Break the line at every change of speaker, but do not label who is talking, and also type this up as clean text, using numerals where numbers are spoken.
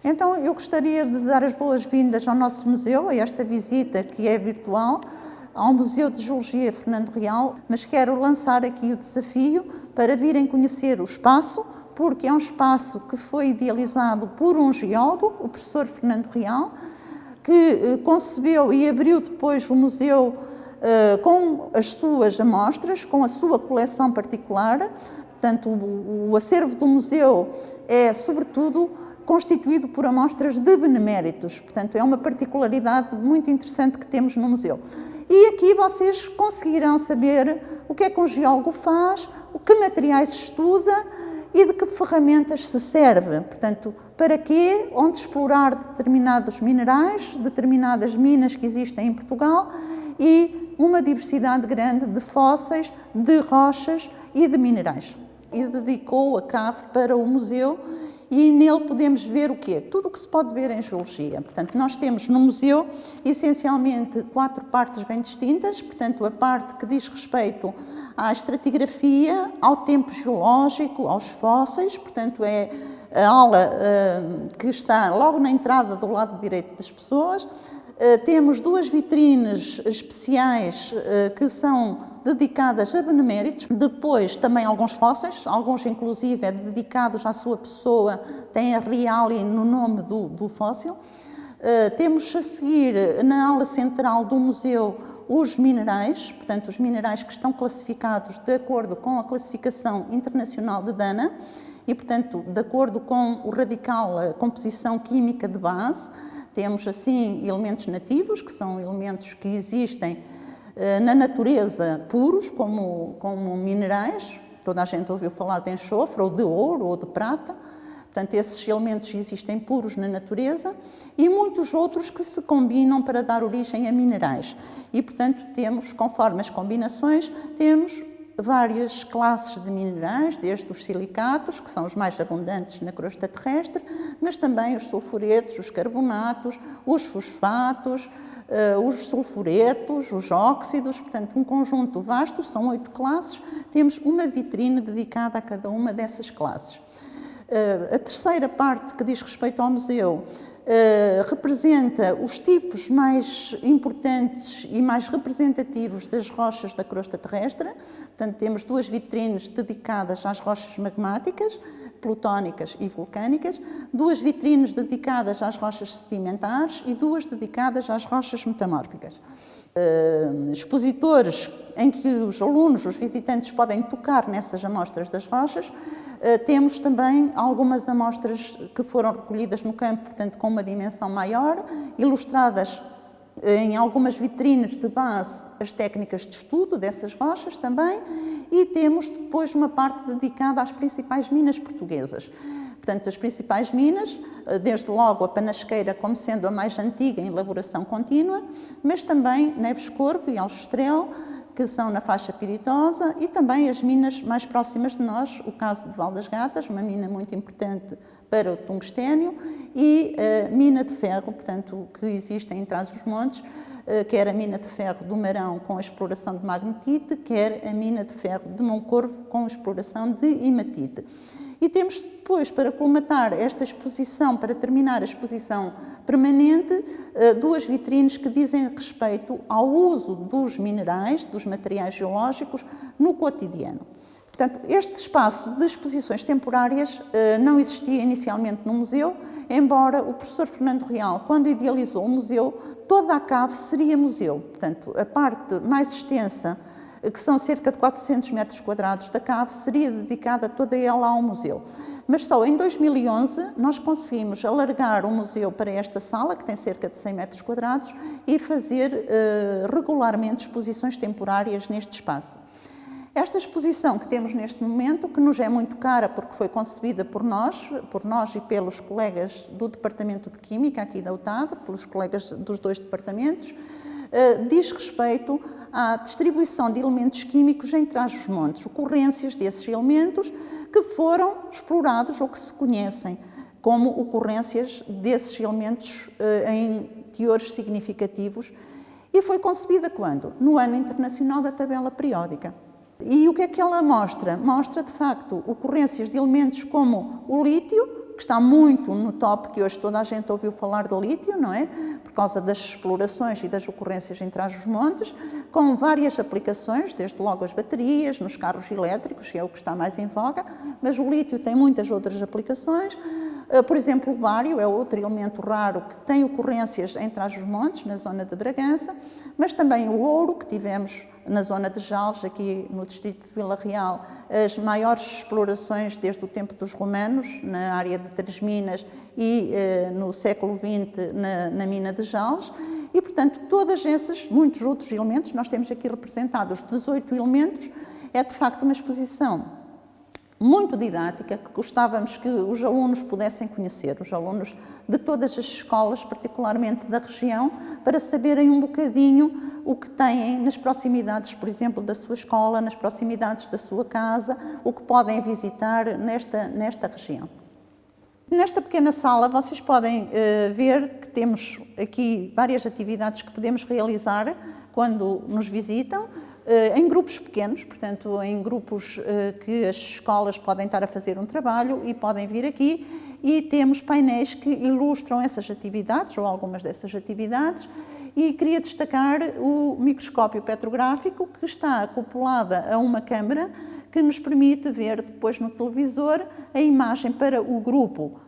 Então, eu gostaria de dar as boas-vindas ao nosso museu, a esta visita que é virtual, ao Museu de Geologia Fernando Real, mas quero lançar aqui o desafio para virem conhecer o espaço, porque é um espaço que foi idealizado por um geólogo, o professor Fernando Real, que concebeu e abriu depois o museu com as suas amostras, com a sua coleção particular. Portanto, o acervo do museu é, sobretudo, constituído por amostras de beneméritos. Portanto, é uma particularidade muito interessante que temos no museu. E aqui vocês conseguirão saber o que é que um geólogo faz, que materiais estuda e de que ferramentas se serve. Portanto, para quê? Onde explorar determinados minerais, determinadas minas que existem em Portugal e uma diversidade grande de fósseis, de rochas e de minerais. E dedicou a cave para o museu e nele podemos ver o quê? Tudo o que se pode ver em geologia. Portanto, nós temos no museu essencialmente 4 partes bem distintas. Portanto, a parte que diz respeito à estratigrafia, ao tempo geológico, aos fósseis. Portanto, é a aula que está logo na entrada do lado direito das pessoas. Temos 2 vitrines especiais que são dedicadas a beneméritos, depois também alguns fósseis, alguns inclusive dedicados à sua pessoa, têm a reália no nome do fóssil. Temos a seguir, na ala central do museu, os minerais, portanto os minerais que estão classificados de acordo com a classificação internacional de Dana e, portanto, de acordo com o radical, a composição química de base. Temos, assim, elementos nativos, que são elementos que existem na natureza puros, como minerais. Toda a gente ouviu falar de enxofre, ou de ouro, ou de prata. Portanto, esses elementos existem puros na natureza e muitos outros que se combinam para dar origem a minerais. E, portanto, temos, conforme as combinações, temos várias classes de minerais, desde os silicatos, que são os mais abundantes na crosta terrestre, mas também os sulfuretos, os carbonatos, os fosfatos, os sulfuretos, os óxidos, portanto, um conjunto vasto, são 8 classes, temos uma vitrine dedicada a cada uma dessas classes. A terceira parte, que diz respeito ao museu, representa os tipos mais importantes e mais representativos das rochas da crosta terrestre. Portanto, temos 2 vitrines dedicadas às rochas magmáticas, plutónicas e vulcânicas, 2 vitrines dedicadas às rochas sedimentares e 2 dedicadas às rochas metamórficas. Expositores em que os alunos, os visitantes, podem tocar nessas amostras das rochas. Temos também algumas amostras que foram recolhidas no campo, portanto, com uma dimensão maior, ilustradas em algumas vitrines de base as técnicas de estudo dessas rochas também, e temos depois uma parte dedicada às principais minas portuguesas. Portanto, as principais minas, desde logo a Panasqueira como sendo a mais antiga em elaboração contínua, mas também Neves Corvo e Aljustrel, que são na faixa piritosa, e também as minas mais próximas de nós, o caso de Val das Gatas, uma mina muito importante para o tungstênio, e a mina de ferro, portanto, que existe em Trás-os-Montes, quer a mina de ferro do Marão com a exploração de magnetite, quer a mina de ferro de Moncorvo com a exploração de hematite. E temos depois, para colmatar esta exposição, para terminar a exposição permanente, 2 vitrines que dizem respeito ao uso dos minerais, dos materiais geológicos, no cotidiano. Portanto, este espaço de exposições temporárias não existia inicialmente no museu, embora o professor Fernando Real, quando idealizou o museu, toda a cave seria museu. Portanto, a parte mais extensa, que são cerca de 400 metros quadrados da cave, seria dedicada toda ela ao museu. Mas só em 2011 nós conseguimos alargar o museu para esta sala, que tem cerca de 100 metros quadrados, e fazer regularmente exposições temporárias neste espaço. Esta exposição que temos neste momento, que nos é muito cara porque foi concebida por nós e pelos colegas do Departamento de Química aqui da UTAD, pelos colegas dos 2 departamentos, diz respeito à distribuição de elementos químicos em Trás-os-Montes, ocorrências desses elementos que foram explorados ou que se conhecem como ocorrências desses elementos em teores significativos, e foi concebida quando? No Ano Internacional da Tabela Periódica. E o que é que ela mostra? Mostra, de facto, ocorrências de elementos como o lítio, que está muito no top, que hoje toda a gente ouviu falar de lítio, não é? Por causa das explorações e das ocorrências em Trás-os-Montes, com várias aplicações, desde logo as baterias, nos carros elétricos, que é o que está mais em voga, mas o lítio tem muitas outras aplicações. Por exemplo, o bário é outro elemento raro que tem ocorrências em Trás-os-Montes, na zona de Bragança, mas também o ouro, que tivemos na zona de Jales, aqui no distrito de Vila Real, as maiores explorações desde o tempo dos romanos, na área de Três Minas e no século XX na mina de Jales. E, portanto, todos esses, muitos outros elementos, nós temos aqui representados 18 elementos, é de facto uma exposição muito didática, que gostávamos que os alunos pudessem conhecer, os alunos de todas as escolas, particularmente da região, para saberem um bocadinho o que têm nas proximidades, por exemplo, da sua escola, nas proximidades da sua casa, o que podem visitar nesta região. Nesta pequena sala vocês podem ver que temos aqui várias atividades que podemos realizar quando nos visitam, em grupos pequenos, portanto, em grupos que as escolas podem estar a fazer um trabalho e podem vir aqui, e temos painéis que ilustram essas atividades, ou algumas dessas atividades, e queria destacar o microscópio petrográfico, que está acoplada a uma câmara que nos permite ver depois no televisor a imagem para o grupo